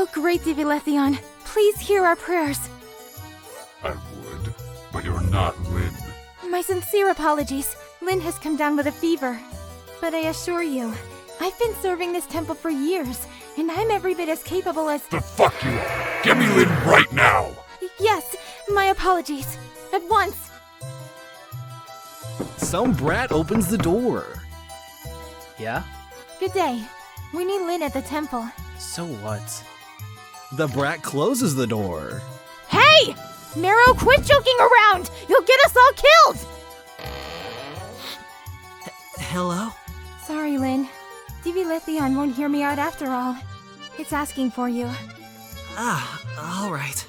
Oh, great Divilethion, please hear our prayers. I would, but you're not Lyn. My sincere apologies. Lyn has come down with a fever. But I assure you, I've been serving this temple for years, and I'm every bit as capable as— The fuck you are! Get me Lyn right now! Yes, my apologies. At once. Some brat opens the door. Yeah? Good day. We need Lyn at the temple. So what? The brat closes the door. Hey! Marrow, quit joking around! You'll get us all killed! Hello? Sorry, Lyn. Divilethion won't hear me out after all. It's asking for you. All right.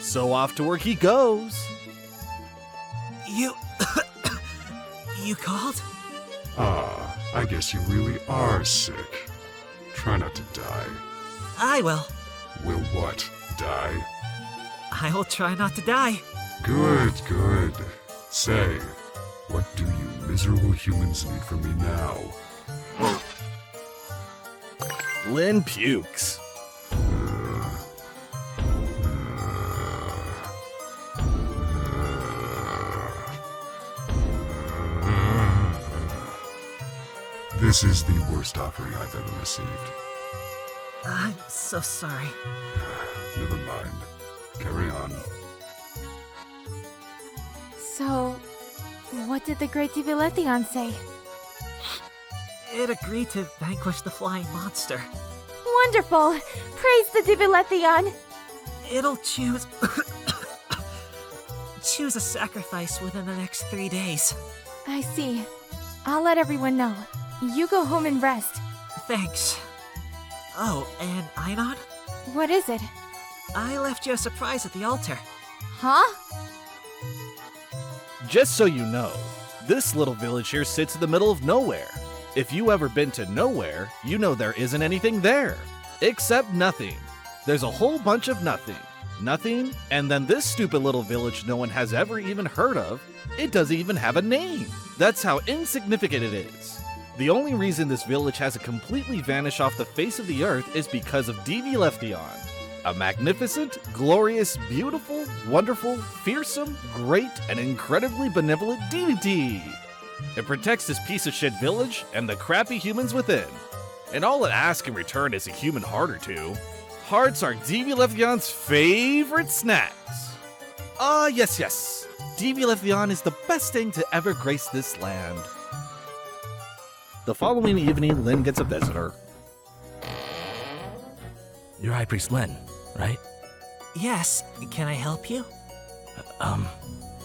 So off to work he goes. You... you called? I guess you really are sick. Try not to die. I will. Will what? Die? I will try not to die. Good, good. Say, what do you miserable humans need from me now? Lyn pukes. This is the worst offering I've ever received. I'm so sorry. Never mind. Carry on. So, what did the great Divilethion say? It agreed to vanquish the flying monster. Wonderful! Praise the Divilethion! It'll choose... choose a sacrifice within the next 3 days. I see. I'll let everyone know. You go home and rest. Thanks. Oh, and Einod? What is it? I left you a surprise at the altar. Huh? Just so you know, this little village here sits in the middle of nowhere. If you ever been to nowhere, you know there isn't anything there. Except nothing. There's a whole bunch of nothing. Nothing, and then this stupid little village no one has ever even heard of, it doesn't even have a name. That's how insignificant it is. The only reason this village hasn't completely vanished off the face of the earth is because of Divilethion. A magnificent, glorious, beautiful, wonderful, fearsome, great, and incredibly benevolent deity. It protects this piece of shit village and the crappy humans within. And all it asks in return is a human heart or two. Hearts are Divilethion's favorite snacks. Yes. Divilethion is the best thing to ever grace this land. The following evening, Lyn gets a visitor. You're High Priest Lyn, right? Yes, can I help you?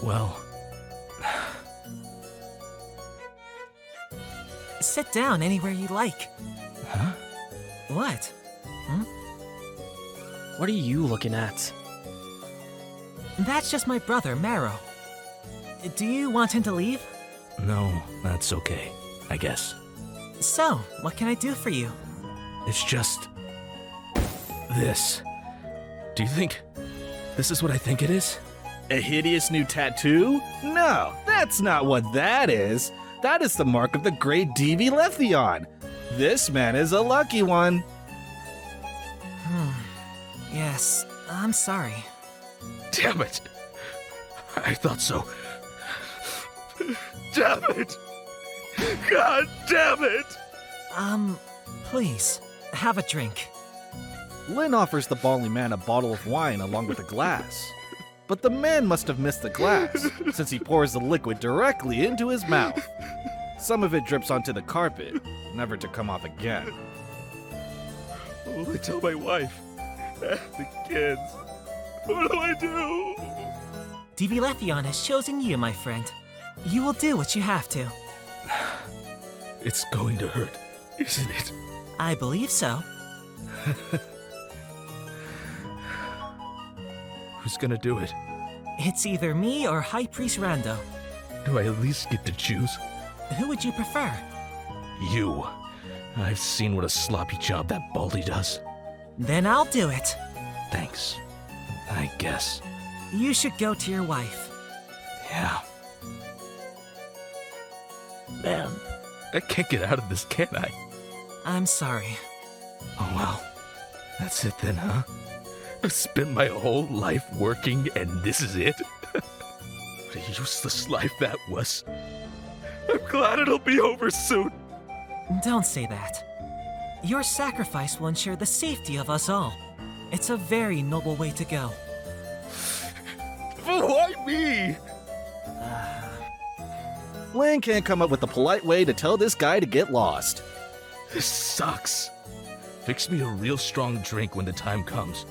Well... Sit down anywhere you like. Huh? What? What are you looking at? That's just my brother, Marrow. Do you want him to leave? No, that's okay, I guess. So, what can I do for you? It's just... this. Do you think this is what I think it is? A hideous new tattoo? No, that's not what that is. That is the mark of the great Divilethion. This man is a lucky one. Yes, I'm sorry. Damn it! I thought so. Damn it! God damn it! Please, have a drink. Lyn offers the balding man a bottle of wine along with a glass. But the man must have missed the glass, since he pours the liquid directly into his mouth. Some of it drips onto the carpet, never to come off again. What will I tell my wife? And the kids? What do I do? Divilethion has chosen you, my friend. You will do what you have to. It's going to hurt, isn't it? I believe so. Who's gonna do it? It's either me or High Priest Rando. Do I at least get to choose? Who would you prefer? You. I've seen what a sloppy job that Baldy does. Then I'll do it. Thanks. I guess. You should go to your wife. Yeah. Man, I can't get out of this, can I? I'm sorry. Oh well. That's it then, huh? I've spent my whole life working, and this is it? What a useless life that was. I'm glad it'll be over soon. Don't say that. Your sacrifice will ensure the safety of us all. It's a very noble way to go. But why me? Lynn can't come up with a polite way to tell this guy to get lost. This sucks. Fix me a real strong drink when the time comes,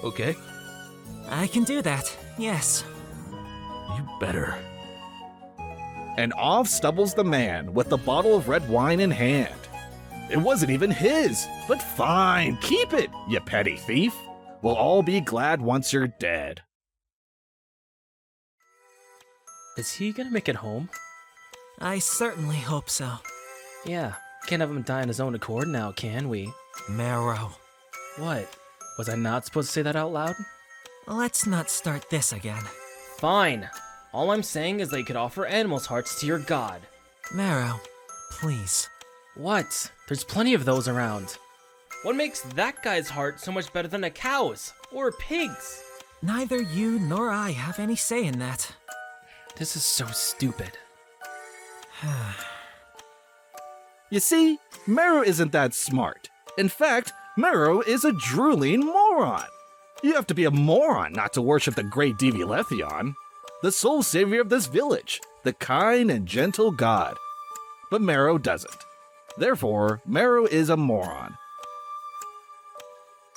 okay? I can do that, yes. You better. And off stumbles the man with the bottle of red wine in hand. It wasn't even his, but fine, keep it, you petty thief. We'll all be glad once you're dead. Is he gonna make it home? I certainly hope so. Yeah, can't have him die on his own accord now, can we? Marrow. What? Was I not supposed to say that out loud? Let's not start this again. Fine. All I'm saying is that you could offer animals' hearts to your god. Marrow, please. What? There's plenty of those around. What makes that guy's heart so much better than a cow's? Or a pig's? Neither you nor I have any say in that. This is so stupid. You see, Marrow isn't that smart. In fact, Marrow is a drooling moron. You have to be a moron not to worship the great Divilethion, the sole savior of this village, the kind and gentle god. But Marrow doesn't. Therefore, Marrow is a moron.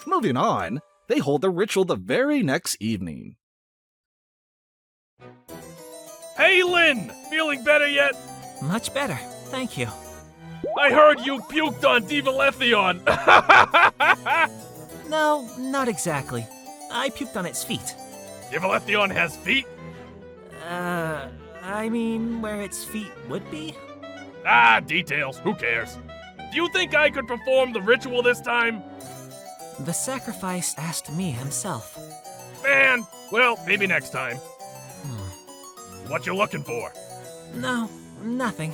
Moving on, they hold the ritual the very next evening. Hey, Lynn! Feeling better yet? Much better, thank you. I heard you puked on Divilethion! No, not exactly. I puked on its feet. Divilethion has feet? I mean, where its feet would be? Ah, details. Who cares? Do you think I could perform the ritual this time? The sacrifice asked me himself. Man, well, maybe next time. What you looking for? No, nothing.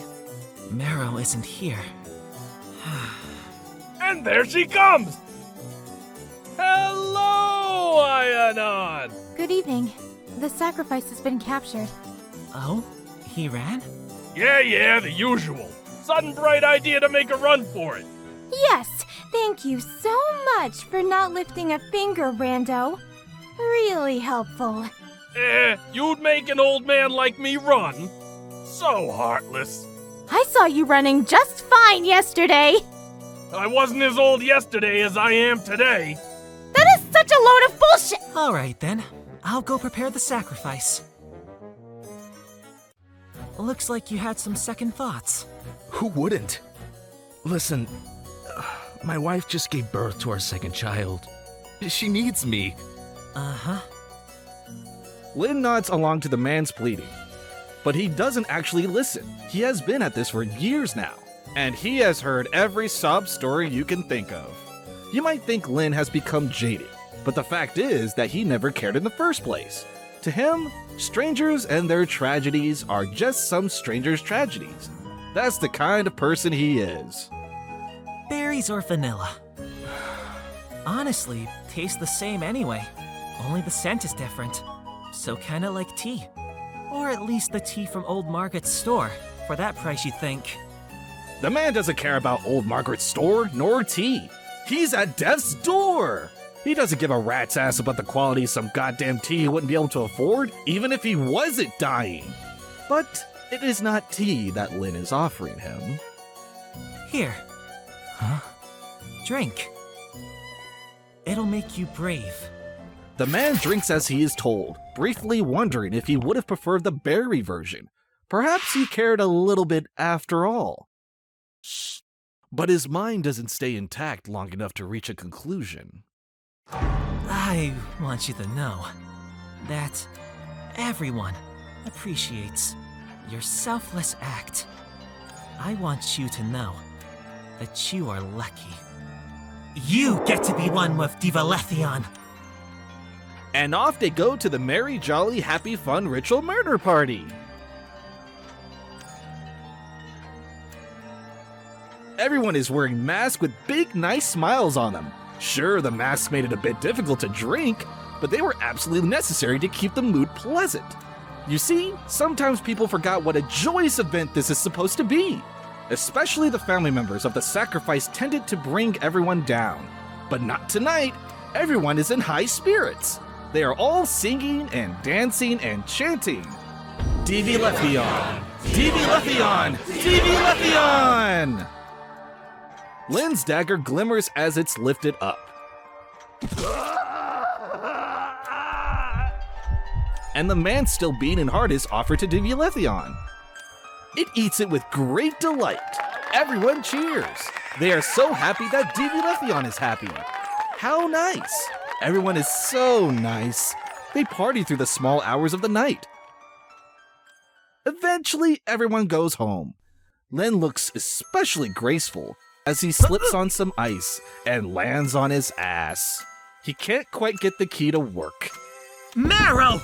Marrow isn't here. And there she comes! Hello, Ionon! Good evening. The sacrifice has been captured. Oh? He ran? Yeah, the usual. Sudden bright idea to make a run for it. Yes, thank you so much for not lifting a finger, Rando. Really helpful. You'd make an old man like me run? So heartless. I saw you running just fine yesterday. I wasn't as old yesterday as I am today. That is such a load of bullshit! Alright then. I'll go prepare the sacrifice. Looks like you had some second thoughts. Who wouldn't? Listen, my wife just gave birth to our second child. She needs me. Uh-huh. Lynn nods along to the man's pleading, but he doesn't actually listen. He has been at this for years now, and he has heard every sob story you can think of. You might think Lynn has become jaded, but the fact is that he never cared in the first place. To him, strangers and their tragedies are just some strangers' tragedies. That's the kind of person he is. Berries or vanilla? Honestly, tastes the same anyway. Only the scent is different. So kinda like tea. Or at least the tea from Old Margaret's store. For that price, you'd think. The man doesn't care about Old Margaret's store nor tea. He's at death's door. He doesn't give a rat's ass about the quality of some goddamn tea he wouldn't be able to afford, even if he wasn't dying. But it is not tea that Lynn is offering him. Here. Huh? Drink. It'll make you brave. The man drinks as he is told, briefly wondering if he would have preferred the berry version. Perhaps he cared a little bit after all. But his mind doesn't stay intact long enough to reach a conclusion. I want you to know that everyone appreciates your selfless act. I want you to know that you are lucky. You get to be one with Divilethion. And off they go to the merry, jolly, happy, fun ritual murder party. Everyone is wearing masks with big, nice smiles on them. Sure, the masks made it a bit difficult to drink, but they were absolutely necessary to keep the mood pleasant. You see, sometimes people forgot what a joyous event this is supposed to be. Especially the family members of the sacrifice tended to bring everyone down. But not tonight. Everyone is in high spirits. They are all singing and dancing and chanting. Divi Lethion! Divi Lethion! Divi Lethion! Lin's dagger glimmers as it's lifted up. And the man still beating hard is offered to Divi Lethion. It eats it with great delight. Everyone cheers. They are so happy that Divi Lethion is happy. How nice. Everyone is so nice. They party through the small hours of the night. Eventually, everyone goes home. Lin looks especially graceful as he slips on some ice and lands on his ass. He can't quite get the key to work. Marrow!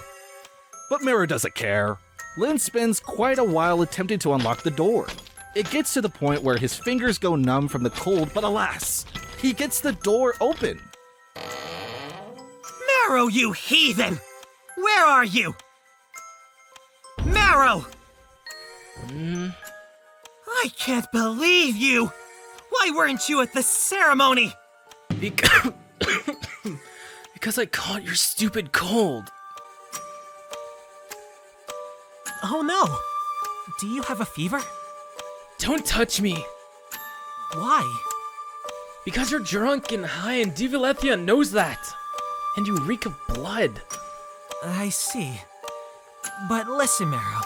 But Mirror doesn't care. Lin spends quite a while attempting to unlock the door. It gets to the point where his fingers go numb from the cold, but alas, he gets the door open. Marrow, you heathen! Where are you? Marrow! I can't believe you! Why weren't you at the ceremony? Because I caught your stupid cold. Oh no! Do you have a fever? Don't touch me. Why? Because you're drunk and high and Divi Lethion knows that. And you reek of blood. I see. But listen, Marrow.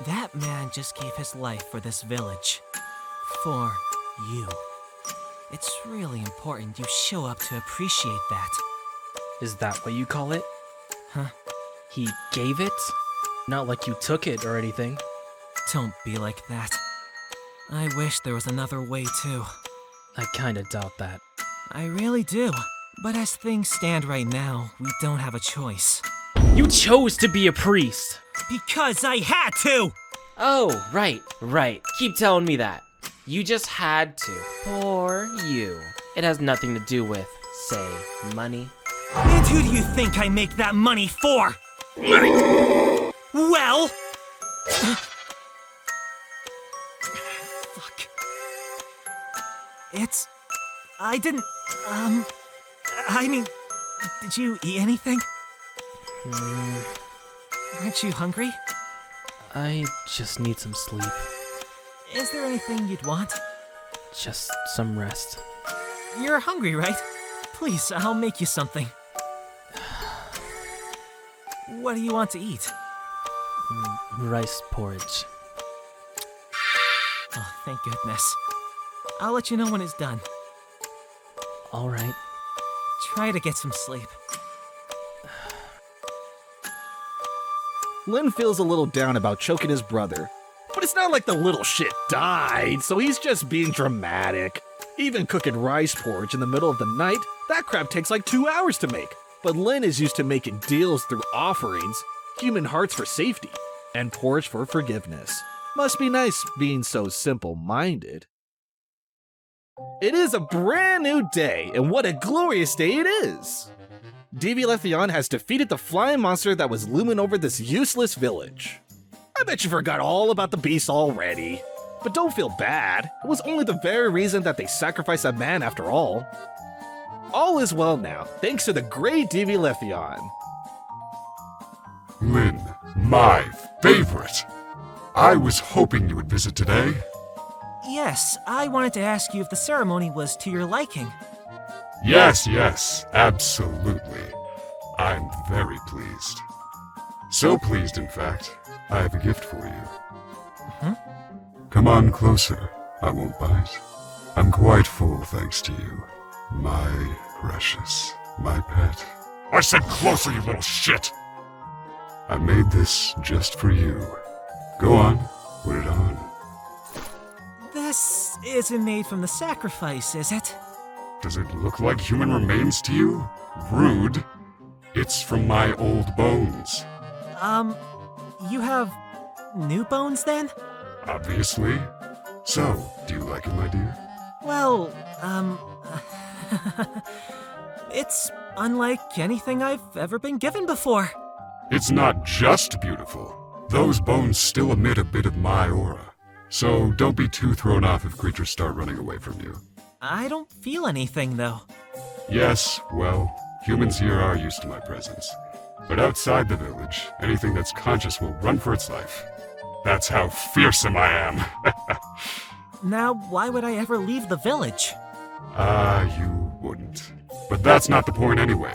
That man just gave his life for this village. For you. It's really important you show up to appreciate that. Is that what you call it? Huh? He gave it? Not like you took it or anything. Don't be like that. I wish there was another way too. I kinda doubt that. I really do. But as things stand right now, we don't have a choice. You chose to be a priest! Because I had to! Oh, right. Keep telling me that. You just had to. Poor you. It has nothing to do with, say, money. And who do you think I make that money for? Well... Fuck. I didn't... I mean... Did you eat anything? Aren't you hungry? I just need some sleep. Is there anything you'd want? Just some rest. You're hungry, right? Please, I'll make you something. What do you want to eat? Rice porridge. Oh, thank goodness. I'll let you know when it's done. Alright. Try to get some sleep. Lin feels a little down about choking his brother, but it's not like the little shit died, so he's just being dramatic. Even cooking rice porridge in the middle of the night, that crap takes like 2 hours to make. But Lin is used to making deals through offerings, human hearts for safety, and porridge for forgiveness. Must be nice being so simple-minded. It is a brand new day, and what a glorious day it is! Divi Lethion has defeated the flying monster that was looming over this useless village. I bet you forgot all about the beast already. But don't feel bad, it was only the very reason that they sacrificed a man after all. All is well now, thanks to the great Divi Lethion. Lin, my favorite. I was hoping you would visit today. Yes, I wanted to ask you if the ceremony was to your liking. Yes, absolutely. I'm very pleased. So pleased, in fact, I have a gift for you. Come on closer. I won't bite. I'm quite full thanks to you. My precious, my pet. I said closer, you little shit! I made this just for you. Go on, put it on. This isn't made from the sacrifice, is it? Does it look like human remains to you? Rude. It's from my old bones. You have new bones then? Obviously. So, do you like it, my dear? Well, It's unlike anything I've ever been given before. It's not just beautiful. Those bones still emit a bit of my aura. So don't be too thrown off if creatures start running away from you. I don't feel anything, though. Yes, well, humans here are used to my presence. But outside the village, anything that's conscious will run for its life. That's how fearsome I am. Now, why would I ever leave the village? You wouldn't. But that's not the point anyway.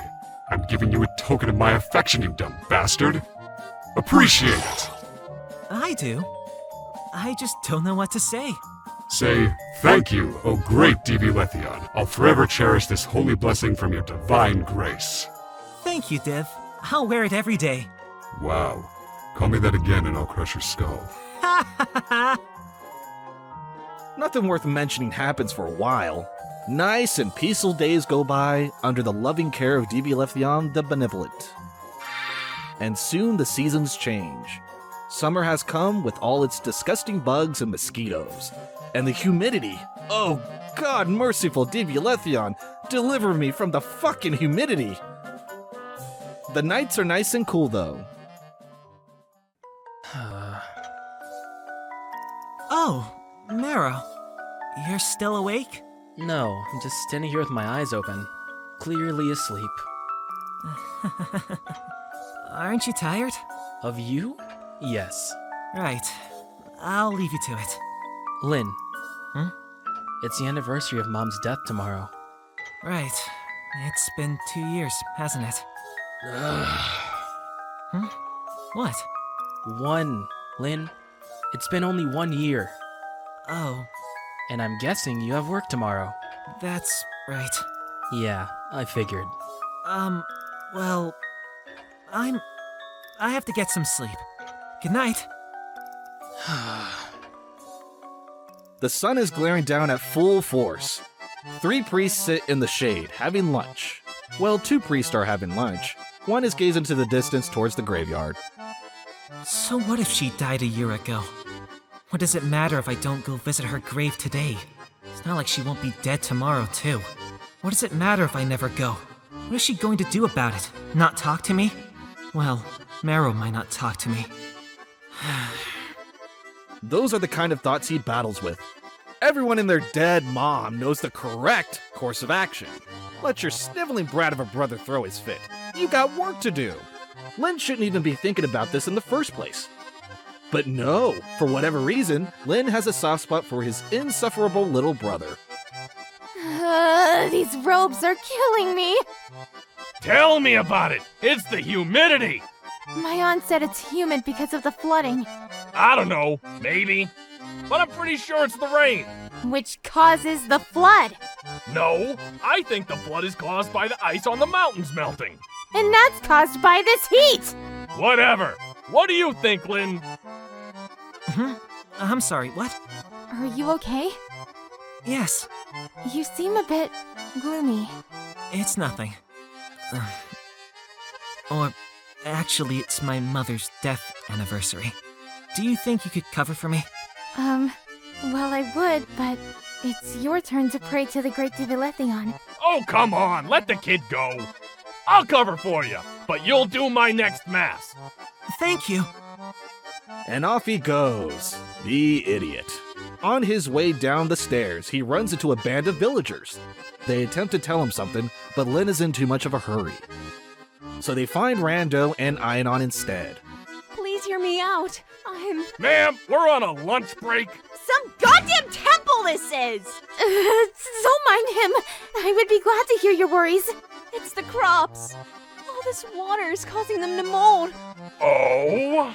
I'm giving you a token of my affection, you dumb bastard. Appreciate it. I do. I just don't know what to say. Say, thank you, O great Divi Lethion. I'll forever cherish this holy blessing from your divine grace. Thank you, Div. I'll wear it every day. Wow. Call me that again and I'll crush your skull. Nothing worth mentioning happens for a while. Nice and peaceful days go by under the loving care of Divi Lethion the Benevolent. And soon the seasons change. Summer has come with all its disgusting bugs and mosquitoes. And the humidity. Oh, God merciful Divi Lethion, deliver me from the fucking humidity. The nights are nice and cool though. Oh, Marrow. You're still awake? No, I'm just standing here with my eyes open, clearly asleep. Aren't you tired? Of you? Yes. Right. I'll leave you to it. Lynn. Hmm? It's the anniversary of Mom's death tomorrow. Right. It's been 2 years, hasn't it? What? One, Lynn. It's been only 1 year. Oh, And I'm guessing you have work tomorrow. that's right. Yeah, I figured. Well, I have to get some sleep. Good night. The sun is glaring down at full force. 3 priests sit in the shade, having lunch. Well, 2 priests are having lunch. One is gazing to the distance towards the graveyard. So what if she died a year ago? What does it matter if I don't go visit her grave today? It's not like she won't be dead tomorrow, too. What does it matter if I never go? What is she going to do about it? Not talk to me? Well, Marrow might not talk to me. Those are the kind of thoughts he battles with. Everyone and their dead mom knows the correct course of action. Let your sniveling brat of a brother throw his fit. You got work to do. Lynn shouldn't even be thinking about this in the first place. But no, for whatever reason, Lynn has a soft spot for his insufferable little brother. These robes are killing me. Tell me about it. It's the humidity. My aunt said it's humid because of the flooding, I don't know, maybe. But I'm pretty sure it's the rain. which causes the flood. No, I think the flood is caused by the ice on the mountains melting. And that's caused by this heat. Whatever. What do you think, Lynn? I'm sorry, what? Are you okay? Yes, You seem a bit gloomy. it's nothing. Or, actually, it's my mother's death anniversary. Do you think you could cover for me? Well, I would, but it's your turn to pray to the great Divi Lethion. Oh, come on, let the kid go. I'll cover for you, but you'll do my next mass. Thank you. And off he goes, the idiot. On his way down the stairs, he runs into a band of villagers. They attempt to tell him something, but Lynn is in too much of a hurry. So they find Rando and Ionon instead. Please hear me out. Ma'am, we're on a lunch break. Some goddamn temple this is! Don't mind him. I would be glad to hear your worries. It's the crops. All this water is causing them to mold. Oh?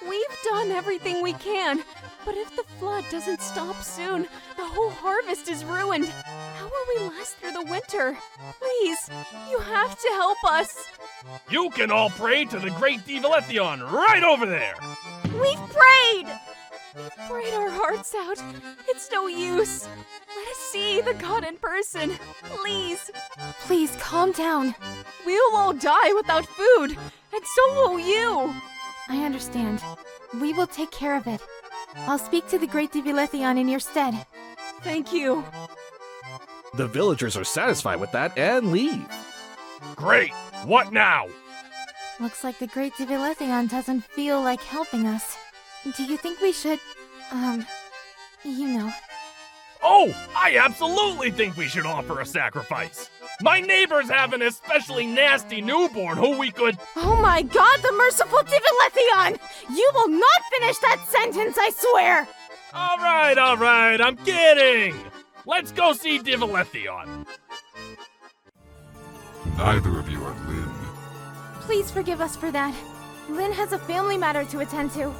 We've done everything we can, but if the flood doesn't stop soon, the whole harvest is ruined. How will we last through the winter? Please, you have to help us. You can all pray to the great Divi Lethion right over there. We've prayed! We've prayed our hearts out. It's no use. Let us see the god in person. Please. Please calm down. We'll all die without food, and so will you. I understand. We will take care of it. I'll speak to the great Divi Lethion in your stead. Thank you. The villagers are satisfied with that and leave. Great! What now? Looks like the Great Divilethion doesn't feel like helping us. Do you think we should, you know. Oh, I absolutely think we should offer a sacrifice. My neighbors have an especially nasty newborn who we could... Oh my god, the merciful Divilethion! You will not finish that sentence, I swear! All right, I'm kidding. Let's go see Divilethion. Neither of you are Lynn. Please forgive us for that. Lynn has a family matter to attend to.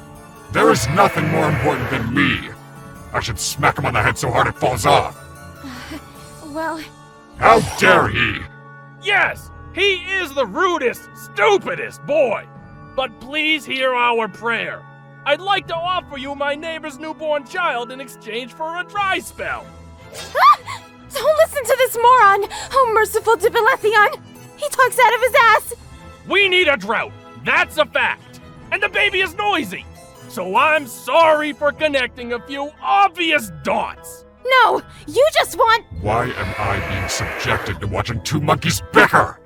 There is nothing more important than me. I should smack him on the head so hard it falls off. Well, How dare he! Yes, he is the rudest, stupidest boy. But please hear our prayer. I'd like to offer you my neighbor's newborn child in exchange for a dry spell. don't listen to this moron! Oh, merciful Divilethion! He talks out of his ass! We need a drought, that's a fact. And the baby is noisy. So I'm sorry for connecting a few obvious dots. No, you just want... Why am I being subjected to watching two monkeys bicker?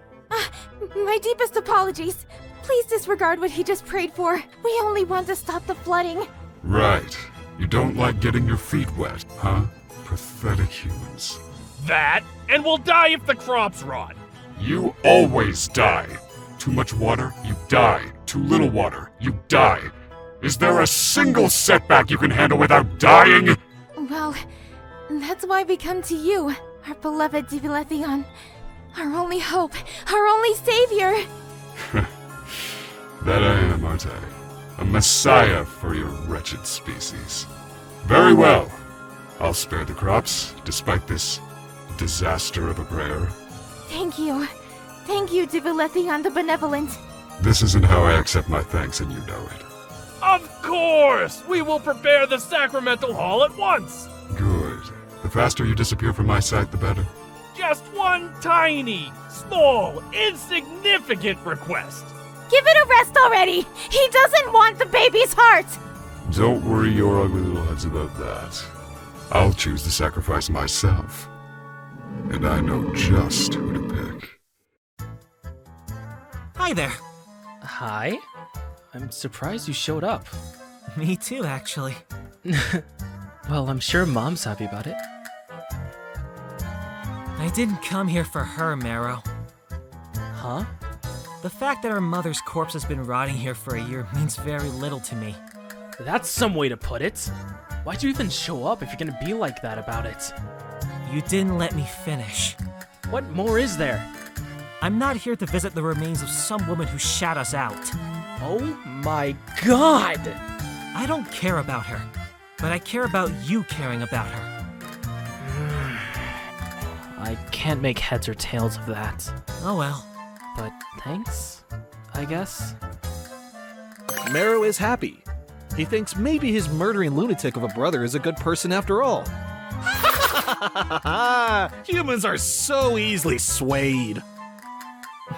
My deepest apologies. Please disregard what he just prayed for. We only want to stop the flooding. Right. You don't like getting your feet wet, huh? Pathetic humans. That, and we'll die if the crops rot. You always die. Too much water, you die. Too little water, you die. Is there a single setback you can handle without dying? Well, that's why we come to you, our beloved Divilethion. Our only hope, our only savior. That I am, aren't I? A messiah for your wretched species. Very well. I'll spare the crops, despite this disaster of a prayer. Thank you. Thank you, Divilethion the Benevolent. This isn't how I accept my thanks, and you know it. Of course! We will prepare the sacramental hall at once. Good. The faster you disappear from my sight, the better. Just one tiny, small, insignificant request. Give it a rest already! He doesn't want the baby's heart! Don't worry your ugly little heads about that. I'll choose the sacrifice myself. And I know just who to pick. Hi there. Hi? I'm surprised you showed up. Me too, actually. Well, I'm sure Mom's happy about it. I didn't come here for her, Marrow. Huh? The fact that her mother's corpse has been rotting here for a year means very little to me. That's some way to put it. Why'd you even show up if you're gonna be like that about it? You didn't let me finish. What more is there? I'm not here to visit the remains of some woman who shot us out. Oh my god! I don't care about her, but I care about you caring about her. I can't make heads or tails of that. Oh well. But thanks, I guess. Marrow is happy. He thinks maybe his murdering lunatic of a brother is a good person after all. Humans are so easily swayed.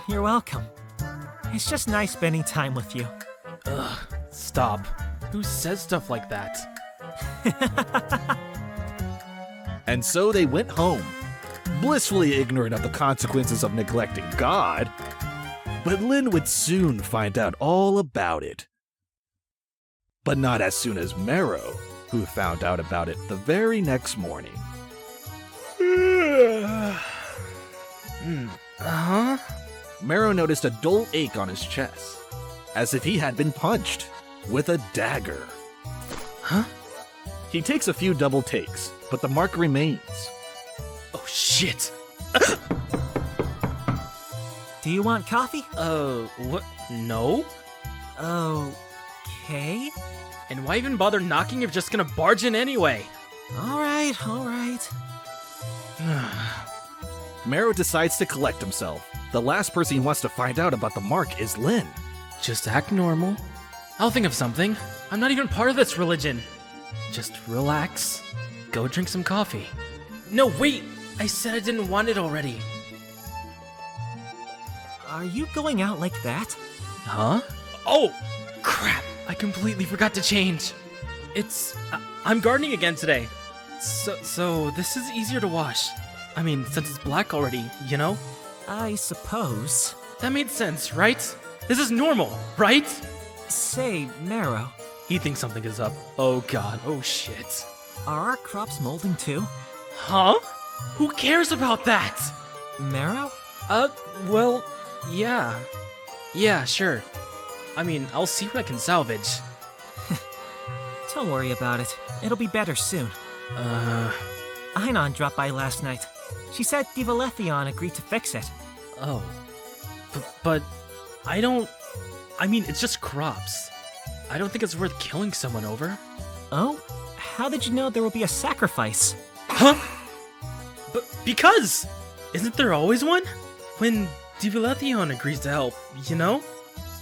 You're welcome. It's just nice spending time with you. Ugh, stop. Who says stuff like that? And so they went home, blissfully ignorant of the consequences of neglecting God. But Lynn would soon find out all about it. But not as soon as Marrow, who found out about it the very next morning. Uh-huh? Marrow noticed a dull ache on his chest, as if he had been punched with a dagger. Huh? He takes a few double takes, but the mark remains. Oh shit! Do you want coffee? What? No? Okay. And why even bother knocking if you're just gonna barge in anyway? Alright, alright. Marrow decides to collect himself. The last person he wants to find out about the mark is Lynn. Just act normal. I'll think of something. I'm not even part of this religion. Just relax. Go drink some coffee. No, wait! I said I didn't want it already. Are you going out like that? Huh? Oh! Crap! I completely forgot to change. I'm gardening again today. So this is easier to wash. I mean, since it's black already, you know? I suppose. That made sense, right? This is normal, right? Say, Marrow, He thinks something is up. Oh god, oh shit. are our crops molding too? Huh? Who cares about that? Marrow? Well, yeah. Yeah, sure. I mean, I'll see what I can salvage. Don't worry about it. It'll be better soon. Ainon dropped by last night. She said Divalethion agreed to fix it. Oh. But I don't... I mean, it's just crops. I don't think it's worth killing someone over. Oh? How did you know there will be a sacrifice? Huh? But because! Isn't there always one? When Divalethion agrees to help, you know?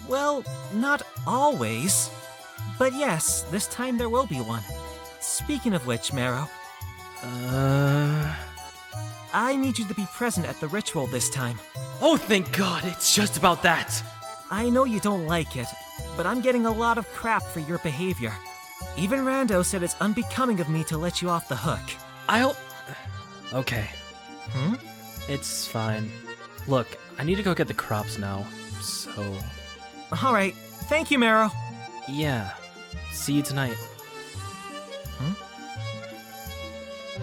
Well, not always. But yes, this time there will be one. Speaking of which, Marrow, I need you to be present at the ritual this time. Oh, thank God, it's just about that. I know you don't like it, but I'm getting a lot of crap for your behavior. Even Rando said it's unbecoming of me to let you off the hook. Okay. It's fine. Look, I need to go get the crops now, so... Alright, thank you, Marrow. Yeah. See you tonight.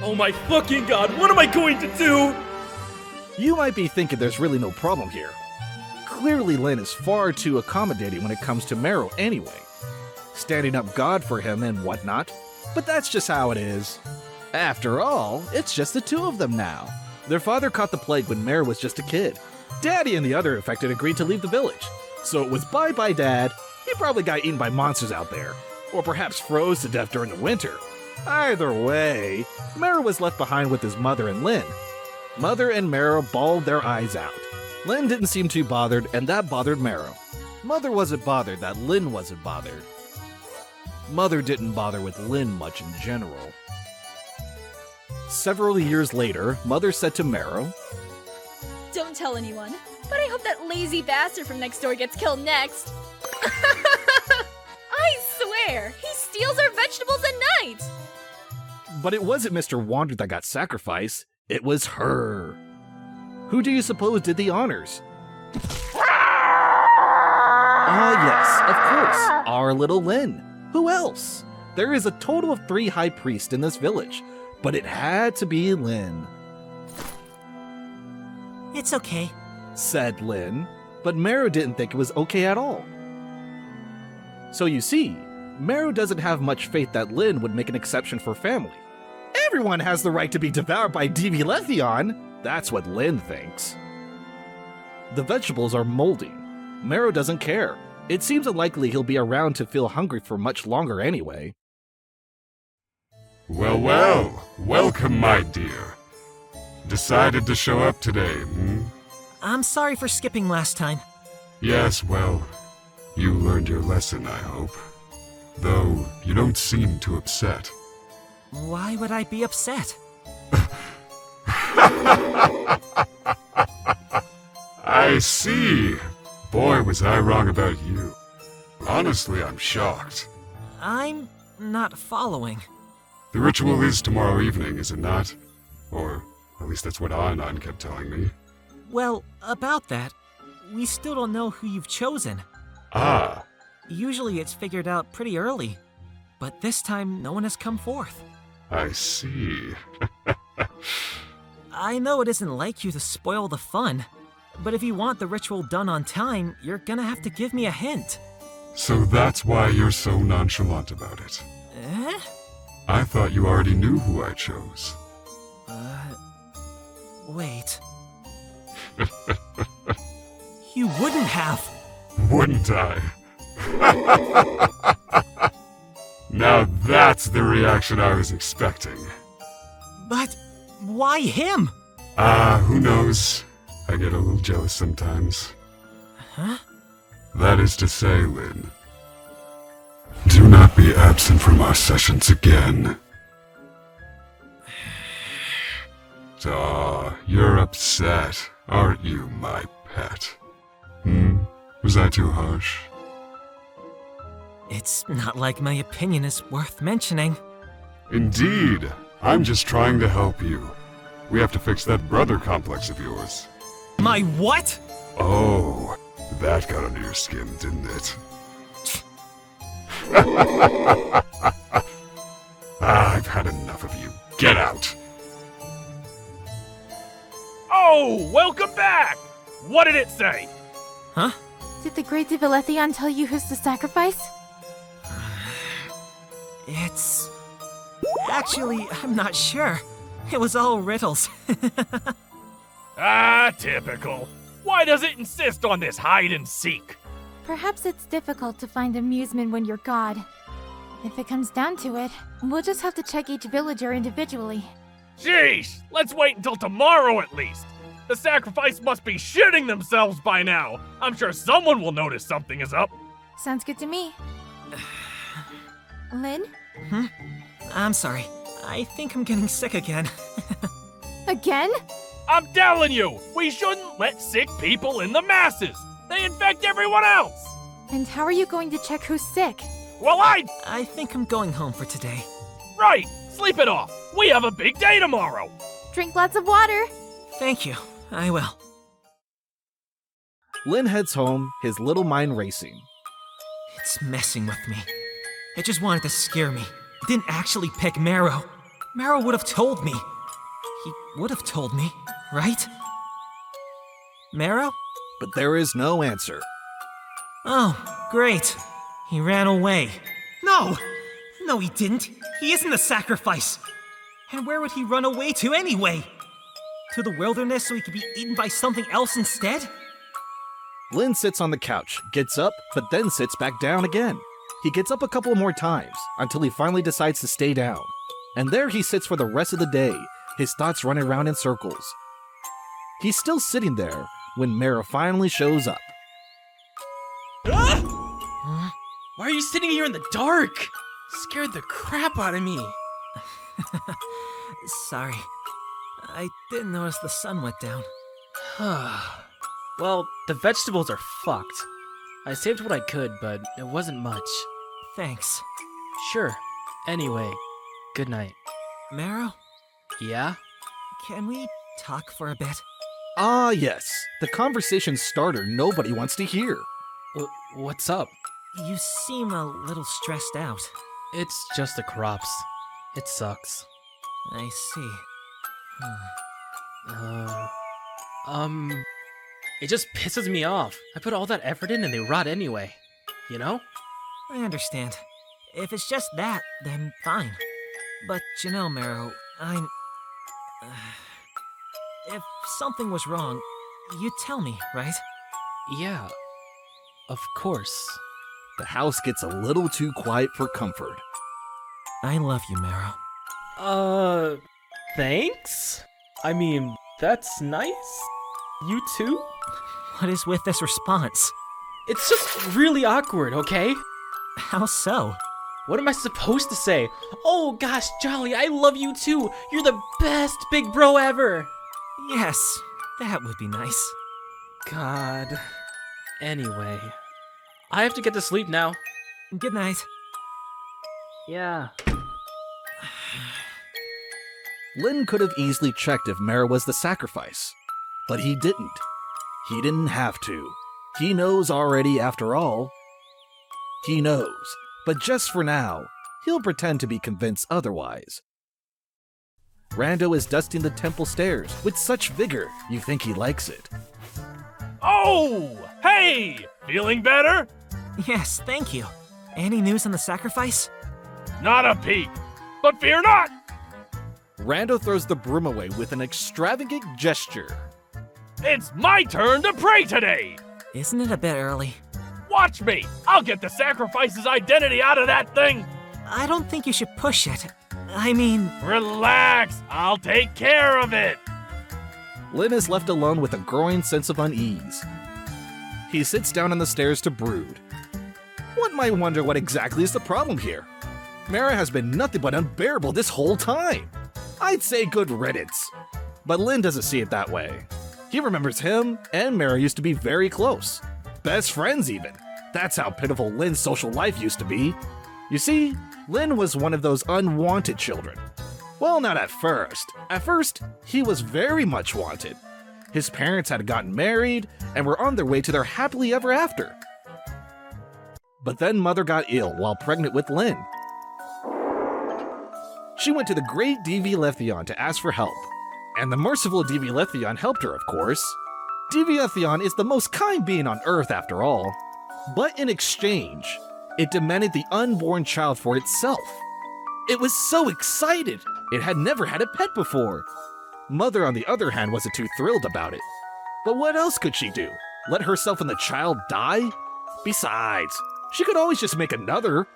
Oh my fucking god, what am I going to do? You might be thinking there's really no problem here. Clearly, Lynn is far too accommodating when it comes to Marrow anyway. Standing up God for him and whatnot. But that's just how it is. After all, it's just the two of them now. Their father caught the plague when Marrow was just a kid. Daddy and the other affected agreed to leave the village. So it was bye-bye, Dad. He probably got eaten by monsters out there. Or perhaps froze to death during the winter. Either way, Marrow was left behind with his mother and Lynn. Mother and Marrow bawled their eyes out. Lynn didn't seem too bothered, and that bothered Marrow. Mother wasn't bothered that Lynn wasn't bothered. Mother didn't bother with Lynn much in general. Several years later, Mother said to Marrow, Don't tell anyone, but I hope that lazy bastard from next door gets killed next. I swear, he steals our vegetables at night. but it wasn't Mr. Wander that got sacrificed, it was her. Who do you suppose did the honors? Yes, of course, our little Lynn. Who else? There is a total of 3 high priests in this village, but it had to be Lynn. It's okay. Said Lynn, but Marrow didn't think it was okay at all. So you see, Marrow doesn't have much faith that Lynn would make an exception for family. Everyone has the right to be devoured by Divalethion. That's what Lynn thinks. The vegetables are molding. Marrow doesn't care. It seems unlikely he'll be around to feel hungry for much longer anyway. Well, well, welcome, my dear. Decided to show up today, hmm? I'm sorry for skipping last time. Yes, well, you learned your lesson, I hope. Though, you don't seem too upset. Why would I be upset? I see. Boy, was I wrong about you. Honestly, I'm shocked. I'm not following. The ritual is tomorrow evening, is it not? Or, at least that's what Ainon kept telling me. Well, about that, we still don't know who you've chosen. Ah, Usually it's figured out pretty early, but this time no one has come forth. I see. I know it isn't like you to spoil the fun, but if you want the ritual done on time, you're gonna have to give me a hint. So that's why you're so nonchalant about it. Eh? I thought you already knew who I chose. Wait. You wouldn't have! Wouldn't I? Now that's the reaction I was expecting. But why him? Who knows? I get a little jealous sometimes. Huh? That is to say, Lynn, do not be absent from our sessions again. Aw, you're upset, aren't you, my pet? Was I too harsh? It's not like my opinion is worth mentioning. Indeed, I'm just trying to help you. We have to fix that brother complex of yours. My what? Oh, that got under your skin, didn't it? I've had enough of you. Get out! Oh, welcome back! What did it say? Huh? Did the great Divilethion tell you who's to sacrifice? It's... Actually, I'm not sure. It was all riddles. Ah, typical. Why does it insist on this hide and seek? Perhaps it's difficult to find amusement when you're God. If it comes down to it, we'll just have to check each villager individually. Sheesh! Let's wait until tomorrow at least. The sacrifice must be shitting themselves by now. I'm sure someone will notice something is up. Sounds good to me. Lynn? I'm sorry. I think I'm getting sick again. Again? I'm telling you, we shouldn't let sick people in the masses. They infect everyone else. And how are you going to check who's sick? Well, I think I'm going home for today. Right, sleep it off. We have a big day tomorrow. Drink lots of water. Thank you. I will. Lynn heads home, his little mind racing. It's messing with me. It just wanted to scare me. It didn't actually pick Marrow. Marrow would have told me. He would have told me, right? Marrow? But there is no answer. Oh, great. He ran away. No! No, he didn't. He isn't the sacrifice. And where would he run away to anyway? To the wilderness so he could be eaten by something else instead? Lynn sits on the couch, gets up, but then sits back down again. He gets up a couple more times, until he finally decides to stay down. And there he sits for the rest of the day, his thoughts running around in circles. He's still sitting there when Mara finally shows up. Why are you sitting here in the dark? Scared the crap out of me. Sorry. I didn't notice the sun went down. Well, the vegetables are fucked. I saved what I could, but it wasn't much. Thanks. Sure. Anyway, good night. Marrow, Yeah? can we talk for a bit? Ah, yes, the conversation starter nobody wants to hear. What's up? You seem a little stressed out. It's just the crops. It sucks. I see. It just pisses me off. I put all that effort in and they rot anyway. You know? I understand. If it's just that, then fine. But you know, Marrow, I'm... if something was wrong, you'd tell me, right? Yeah. Of course. The house gets a little too quiet for comfort. I love you, Marrow. Thanks? I mean, that's nice. You too? What is with this response? It's just really awkward, okay? How so? What am I supposed to say? Oh gosh, Jolly, I love you too. You're the best big bro ever. Yes, that would be nice. God. Anyway, I have to get to sleep now. Good night. Yeah. Lynn could have easily checked if Mara was the sacrifice, but he didn't. He didn't have to. He knows already after all. He knows, but just for now, he'll pretend to be convinced otherwise. Rando is dusting the temple stairs with such vigor you think he likes it. Oh! Hey! Feeling better? Yes, thank you. Any news on the sacrifice? Not a peep. But fear not! Rando throws the broom away with an extravagant gesture. It's my turn to pray today! Isn't it a bit early? Watch me! I'll get the sacrifice's identity out of that thing! I don't think you should push it. I mean... Relax! I'll take care of it! Lynn is left alone with a growing sense of unease. He sits down on the stairs to brood. One might wonder what exactly is the problem here. Mara has been nothing but unbearable this whole time. I'd say good riddance. But Lynn doesn't see it that way. He remembers him and Mara used to be very close. Best friends even. That's how pitiful Lynn's social life used to be. You see, Lynn was one of those unwanted children. Well, not at first. At first, he was very much wanted. His parents had gotten married and were on their way to their happily ever after. But then Mother got ill while pregnant with Lynn. She went to the great Devilethion to ask for help, and the merciful Devilethion helped her, of course. Devilethion is the most kind being on Earth after all, but in exchange, it demanded the unborn child for itself. It was so excited! It had never had a pet before. Mother, on the other hand, wasn't too thrilled about it. But what else could she do? Let herself and the child die? Besides, she could always just make another.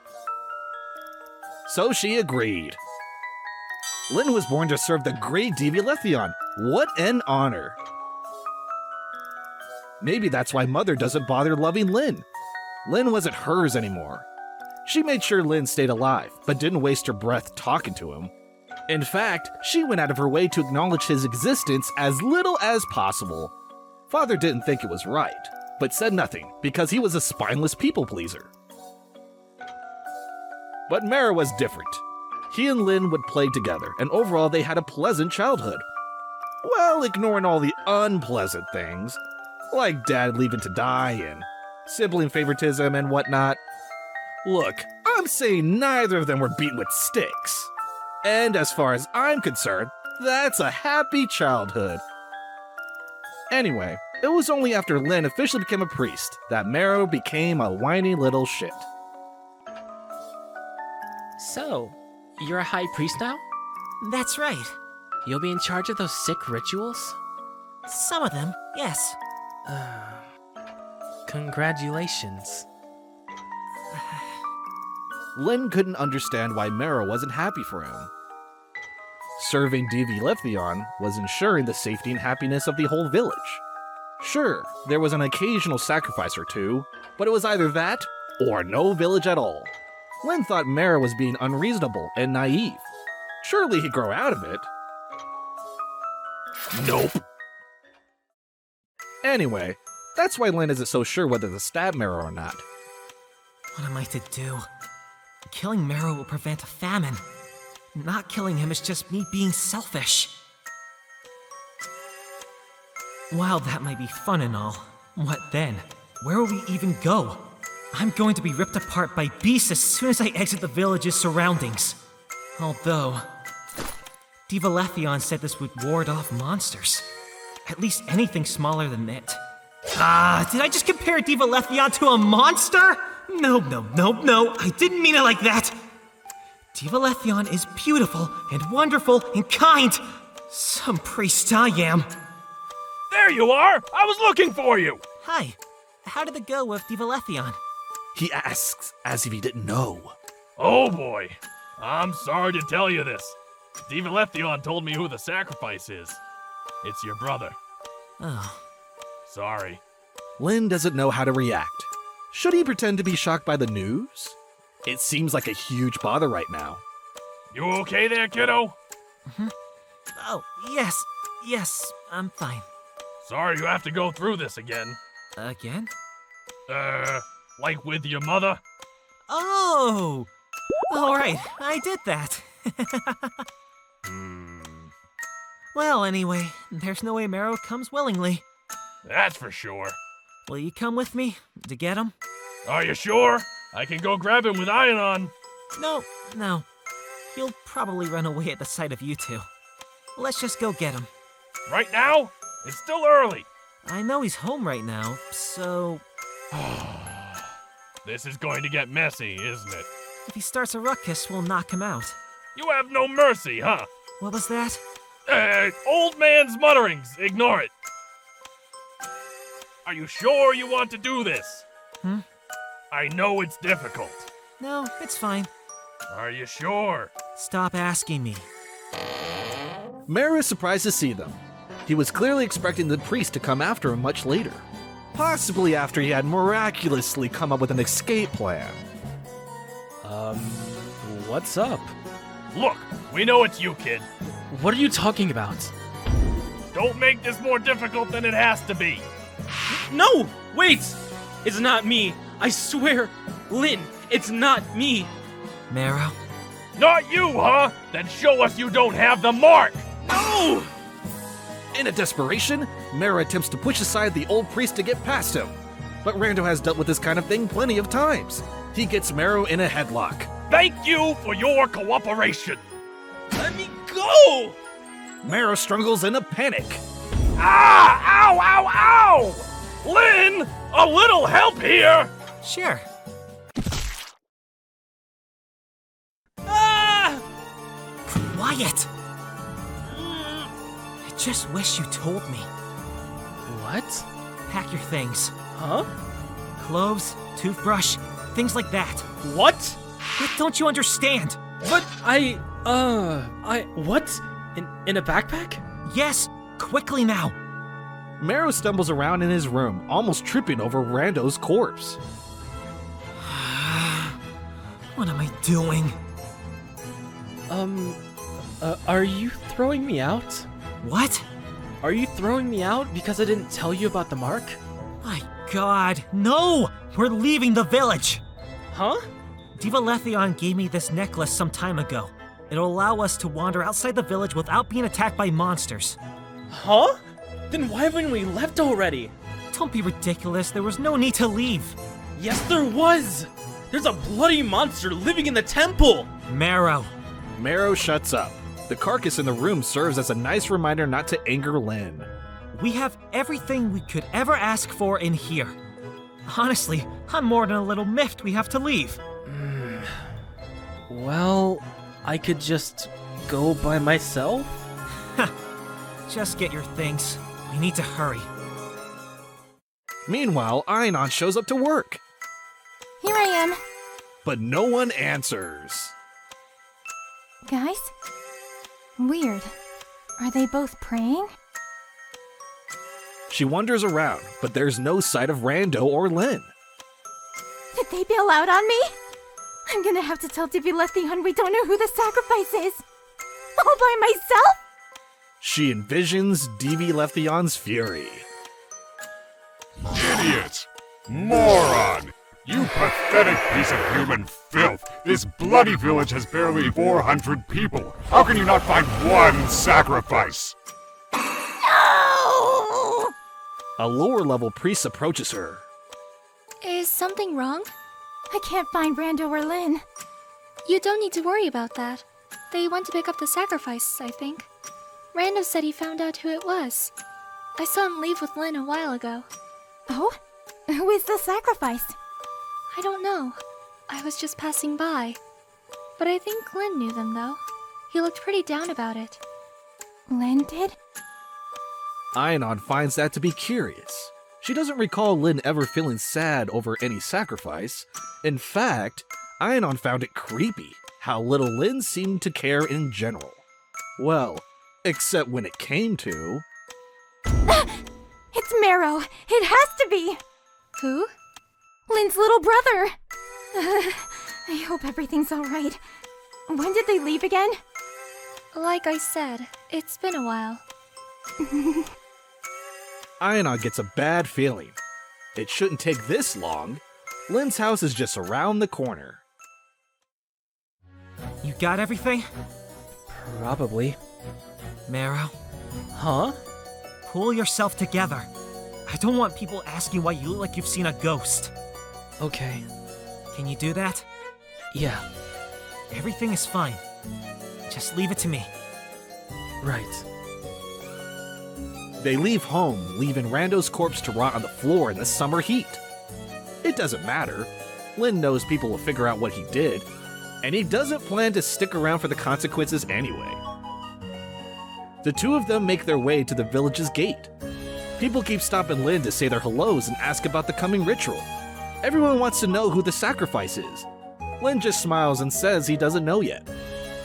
So she agreed. Lynn was born to serve the great Devilethion. What an honor! Maybe that's why Mother doesn't bother loving Lynn. Lynn wasn't hers anymore. She made sure Lynn stayed alive, but didn't waste her breath talking to him. In fact, she went out of her way to acknowledge his existence as little as possible. Father didn't think it was right, but said nothing because he was a spineless people pleaser. But Mara was different. He and Lynn would play together, and overall they had a pleasant childhood. Well, ignoring all the unpleasant things, like Dad leaving to die and sibling favoritism and whatnot. Look, I'm saying neither of them were beaten with sticks. And as far as I'm concerned, that's a happy childhood. Anyway, it was only after Lynn officially became a priest that Mara became a whiny little shit. So, you're a high priest now? That's right. You'll be in charge of those sick rituals? Some of them, yes. Congratulations. Lynn couldn't understand why Mara wasn't happy for him. Serving Devilethion was ensuring the safety and happiness of the whole village. Sure, there was an occasional sacrifice or two, but it was either that or no village at all. Lynn thought Mara was being unreasonable and naive. Surely he'd grow out of it. Nope. Anyway, that's why Lynn isn't so sure whether to stab Mara or not. What am I to do? Killing Mara will prevent a famine. Not killing him is just me being selfish. While that might be fun and all, what then? Where will we even go? I'm going to be ripped apart by beasts as soon as I exit the village's surroundings. Although, Devilethion said this would ward off monsters. At least anything smaller than it. Did I just compare Devilethion to a monster? No, I didn't mean it like that. Devilethion is beautiful and wonderful and kind. Some priest I am. There you are! I was looking for you! Hi, how did it go with Devilethion? He asks as if he didn't know. Oh boy, I'm sorry to tell you this. Devilethion told me who the sacrifice is. It's your brother. Oh. Sorry. Lynn doesn't know how to react. Should he pretend to be shocked by the news? It seems like a huge bother right now. You okay there, kiddo? Oh, yes, I'm fine. Sorry you have to go through this again. Again? Like with your mother? Oh! Alright, I did that. Well, anyway, there's no way Mara comes willingly. That's for sure. Will you come with me to get him? Are you sure? I can go grab him with iron on. No. He'll probably run away at the sight of you two. Let's just go get him. Right now? It's still early. I know he's home right now, so... This is going to get messy, isn't it? If he starts a ruckus, we'll knock him out. You have no mercy, huh? What was that? Old man's mutterings. Ignore it. Are you sure you want to do this? I know it's difficult. No, it's fine. Are you sure? Stop asking me. Mara is surprised to see them. He was clearly expecting the priest to come after him much later. Possibly after he had miraculously come up with an escape plan. What's up? Look, we know it's you, kid. What are you talking about? Don't make this more difficult than it has to be. No! Wait! It's not me! I swear! Lynn, it's not me! Mara, Not you, huh? Then show us you don't have the mark! No! In a desperation, Mero attempts to push aside the old priest to get past him. But Rando has dealt with this kind of thing plenty of times. He gets Mero in a headlock. Thank you for your cooperation! Let me go! Mero struggles in a panic. Ah! Ow, ow, ow! Lynn, a little help here! Sure. Ah! Quiet! I just wish you told me. What? Pack your things. Huh? Clothes, toothbrush, things like that. What? But don't you understand? But what? In a backpack? Yes, quickly now. Mero stumbles around in his room, almost tripping over Rando's corpse. What am I doing? Are you throwing me out? What? Are you throwing me out because I didn't tell you about the mark? My god, no! We're leaving the village! Huh? Diva Lethion gave me this necklace some time ago. It'll allow us to wander outside the village without being attacked by monsters. Huh? Then why haven't we left already? Don't be ridiculous, there was no need to leave. Yes, there was! There's a bloody monster living in the temple! Mero. Mero shuts up. The carcass in the room serves as a nice reminder not to anger Lynn. We have everything we could ever ask for in here. Honestly, I'm more than a little miffed we have to leave. Well, I could just go by myself? Just get your things. We need to hurry. Meanwhile, Ainon shows up to work, Here I am. but no one answers. Guys? Weird. Are they both praying? She wanders around, but there's no sight of Rando or Lynn. Did they bail out on me? I'm gonna have to tell Divi Lethion we don't know who the sacrifice is. All by myself? She envisions Divi Lethion's fury. Idiot! Moron! You pathetic piece of human filth! This bloody village has barely 400 people. How can you not find one sacrifice? No! A lower-level priest approaches her. Is something wrong? I can't find Rando or Lynn. You don't need to worry about that. They went to pick up the sacrifice, I think. Rando said he found out who it was. I saw him leave with Lynn a while ago. Oh? Who is the sacrifice? I don't know. I was just passing by. But I think Lynn knew them, though. He looked pretty down about it. Lynn did? Ainon finds that to be curious. She doesn't recall Lynn ever feeling sad over any sacrifice. In fact, Ainon found it creepy how little Lynn seemed to care in general. Well, except when it came to... It's Mero. It has to be. Who? Lynn's little brother. I hope everything's alright. When did they leave again? Like I said, it's been a while. Ainon gets a bad feeling. It shouldn't take this long. Lynn's house is just around the corner. You got everything? Probably. Mero, Huh? pull yourself together. I don't want people asking why you look like you've seen a ghost. Okay. Can you do that? Yeah, Everything is fine. Just leave it to me. right. They leave home, leaving Rando's corpse to rot on the floor in the summer heat. It doesn't matter. Lynn knows people will figure out what he did, and he doesn't plan to stick around for the consequences anyway. The two of them make their way to the village's gate. People keep stopping Lynn to say their hellos and ask about the coming ritual. Everyone wants to know who the sacrifice is. Lynn just smiles and says he doesn't know yet.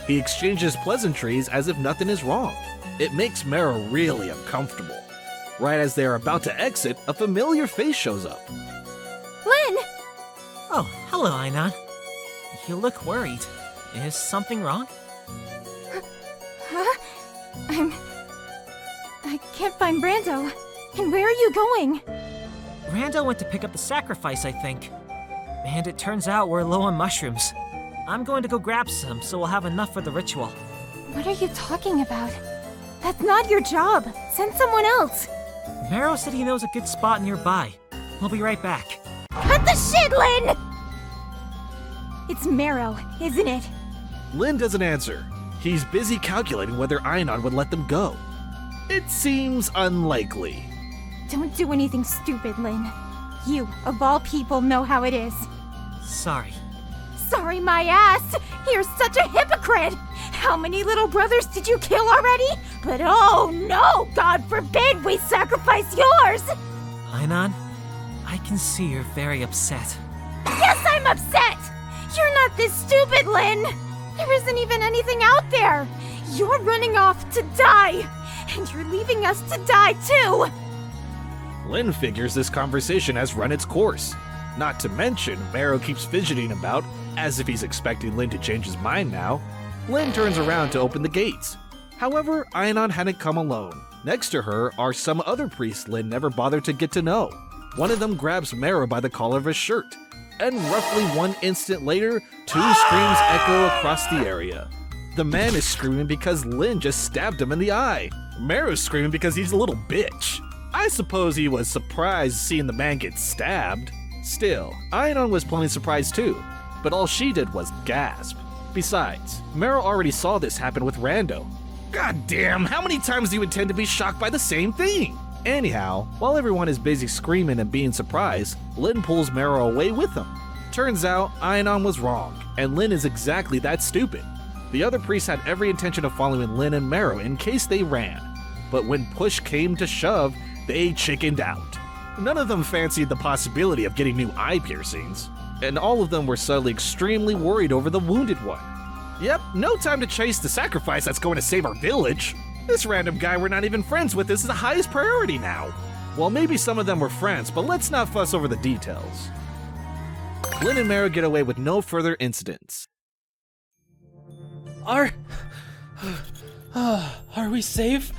He exchanges pleasantries as if nothing is wrong. It makes Mero really uncomfortable. Right as they are about to exit, a familiar face shows up. Lynn! Oh, hello, Ainon. You look worried. Is something wrong? Huh? I can't find Rando. And where are you going? Rando went to pick up the sacrifice, I think. And it turns out we're low on mushrooms. I'm going to go grab some so we'll have enough for the ritual. What are you talking about? That's not your job. Send someone else. Marrow said he knows a good spot nearby. We'll be right back. Cut the shit, Lynn! It's Marrow, isn't it? Lynn doesn't answer. He's busy calculating whether Ainon would let them go. It seems unlikely. Don't do anything stupid, Lynn. You, of all people, know how it is. Sorry. Sorry my ass! You're such a hypocrite! How many little brothers did you kill already? But oh no, God forbid we sacrifice yours! Ainon, I can see you're very upset. Yes, I'm upset! You're not this stupid, Lynn! There isn't even anything out there! You're running off to die! And you're leaving us to die too! Lynn figures this conversation has run its course. Not to mention, Marrow keeps fidgeting about, as if he's expecting Lynn to change his mind now. Lynn turns around to open the gates. However, Ainon hadn't come alone. Next to her are some other priests Lynn never bothered to get to know. One of them grabs Marrow by the collar of his shirt. And roughly 1 instant later, 2 screams echo across the area. The man is screaming because Lynn just stabbed him in the eye. Marrow's screaming because he's a little bitch. I suppose he was surprised seeing the man get stabbed. Still, Ainon was plainly surprised too, but all she did was gasp. Besides, Marrow already saw this happen with Rando. God damn, how many times do you intend to be shocked by the same thing? Anyhow, while everyone is busy screaming and being surprised, Lynn pulls Marrow away with him. Turns out, Ainon was wrong, and Lynn is exactly that stupid. The other priests had every intention of following Lynn and Marrow in case they ran, but when push came to shove, they chickened out. None of them fancied the possibility of getting new eye piercings, and all of them were suddenly extremely worried over the wounded one. Yep, no time to chase the sacrifice that's going to save our village. This random guy we're not even friends with is the highest priority now. Well, maybe some of them were friends, but let's not fuss over the details. Lynn and Marrow get away with no further incidents. Are we safe?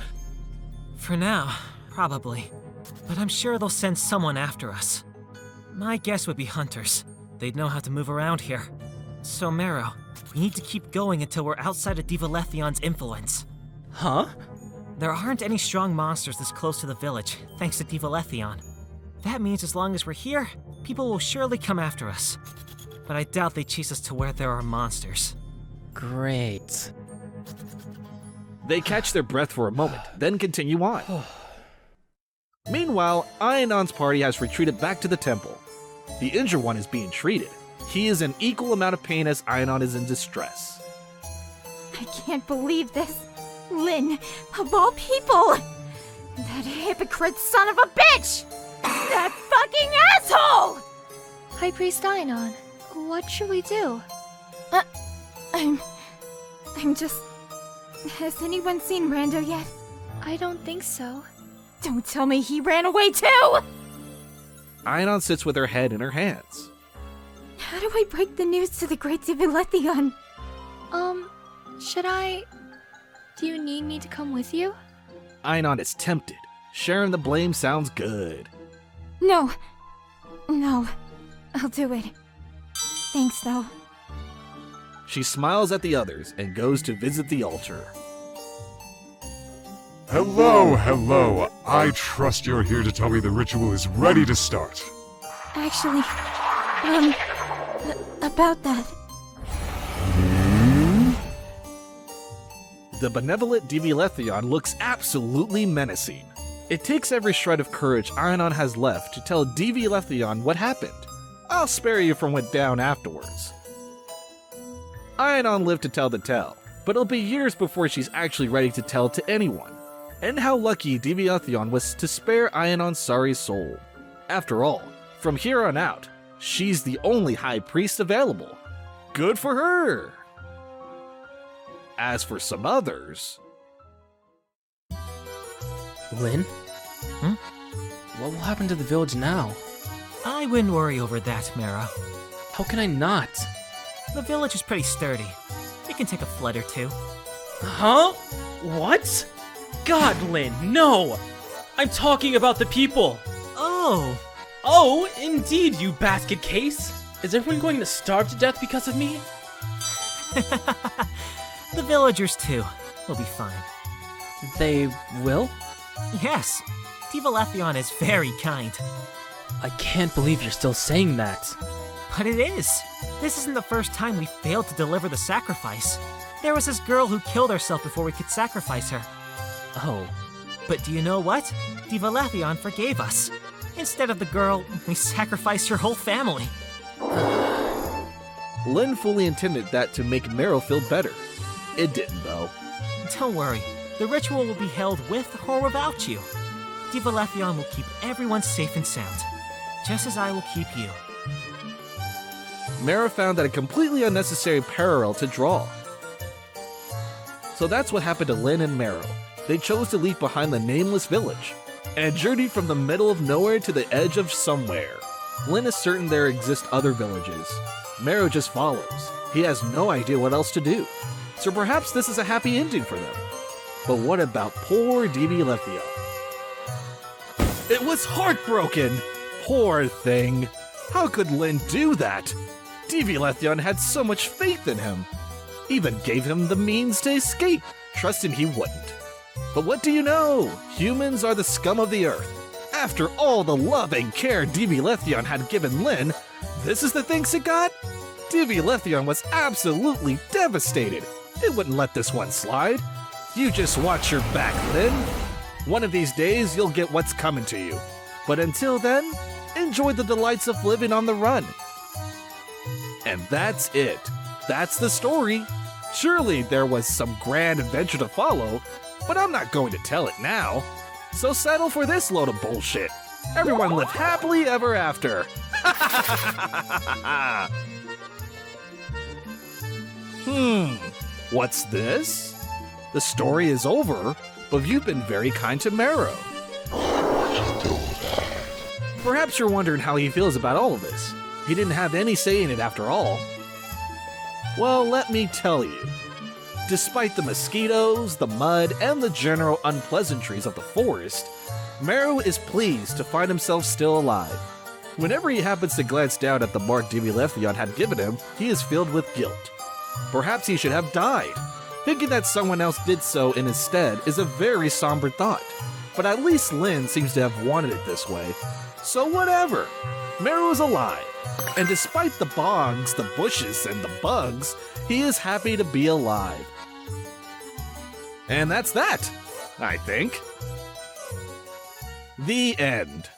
For now, probably. But I'm sure they'll send someone after us. My guess would be hunters. They'd know how to move around here. So, Marrow, we need to keep going until we're outside of Divalethion's influence. Huh? There aren't any strong monsters this close to the village, thanks to Divalethion. That means as long as we're here, people will surely come after us. But I doubt they chase us to where there are monsters. Great. They catch their breath for a moment, then continue on. Meanwhile, Ainon's party has retreated back to the temple. The injured one is being treated. He is in equal amount of pain as Ainon is in distress. I can't believe this. Lynn, of all people! That hypocrite son of a bitch! That fucking asshole! High Priest Ainon, what should we do? I'm just... Has anyone seen Rando yet? I don't think so. Don't tell me he ran away too! Ainon sits with her head in her hands. How do I break the news to the great Divalethion? Should I... Do you need me to come with you? Ainon is tempted. Sharing the blame sounds good. No. I'll do it. Thanks, though. She smiles at the others and goes to visit the altar. Hello. I trust you're here to tell me the ritual is ready to start. Actually, about that. The benevolent Divalethion looks absolutely menacing. It takes every shred of courage Ainon has left to tell Divalethion what happened. I'll spare you from what went down afterwards. Ainon lived to tell the tale, but it'll be years before she's actually ready to tell to anyone. And how lucky Divalethion was to spare Ainon's sorry soul. After all, from here on out, she's the only high priest available. Good for her! As for some others... Lynn? What will happen to the village now? I wouldn't worry over that, Marrow. How can I not? The village is pretty sturdy. We can take a flood or two. Huh? What? God, Lynn, no! I'm talking about the people! Oh! Oh, indeed, you basket case! Is everyone going to starve to death because of me? The villagers, too, will be fine. They will? Yes, Diva Letheon is very kind. I can't believe you're still saying that. But it is. This isn't the first time we failed to deliver the sacrifice. There was this girl who killed herself before we could sacrifice her. Oh. But do you know what? Diva Letheon forgave us. Instead of the girl, we sacrificed her whole family. Lynn fully intended that to make Marrow feel better. It didn't, though. Don't worry, the ritual will be held with or without you. Diva Letheon will keep everyone safe and sound, just as I will keep you. Marrow found that a completely unnecessary parallel to draw. So that's what happened to Lynn and Marrow. They chose to leave behind the nameless village and journey from the middle of nowhere to the edge of somewhere. Lynn is certain there exist other villages. Marrow just follows. He has no idea what else to do. So perhaps this is a happy ending for them. But what about poor Diva Letheon? It was heartbroken! Poor thing. How could Lynn do that? Diva Letheon had so much faith in him. Even gave him the means to escape, trusting he wouldn't. But what do you know? Humans are the scum of the earth. After all the love and care Diva Letheon had given Lynn, this is the thanks it got? Diva Letheon was absolutely devastated. It wouldn't let this one slide. You just watch your back, Lynn. One of these days, you'll get what's coming to you. But until then, enjoy the delights of living on the run. And that's it. That's the story. Surely there was some grand adventure to follow, but I'm not going to tell it now. So settle for this load of bullshit. Everyone live happily ever after. What's this? The story is over, but you've been very kind to Marrow. Perhaps you're wondering how he feels about all of this. He didn't have any say in it after all. Well, let me tell you. Despite the mosquitoes, the mud, and the general unpleasantries of the forest, Marrow is pleased to find himself still alive. Whenever he happens to glance down at the mark Diva Letheon had given him, he is filled with guilt. Perhaps he should have died. Thinking that someone else did so in his stead is a very somber thought. But at least Lynn seems to have wanted it this way. So whatever. Marrow is alive. And despite the bogs, the bushes, and the bugs, he is happy to be alive. And that's that, I think. The end.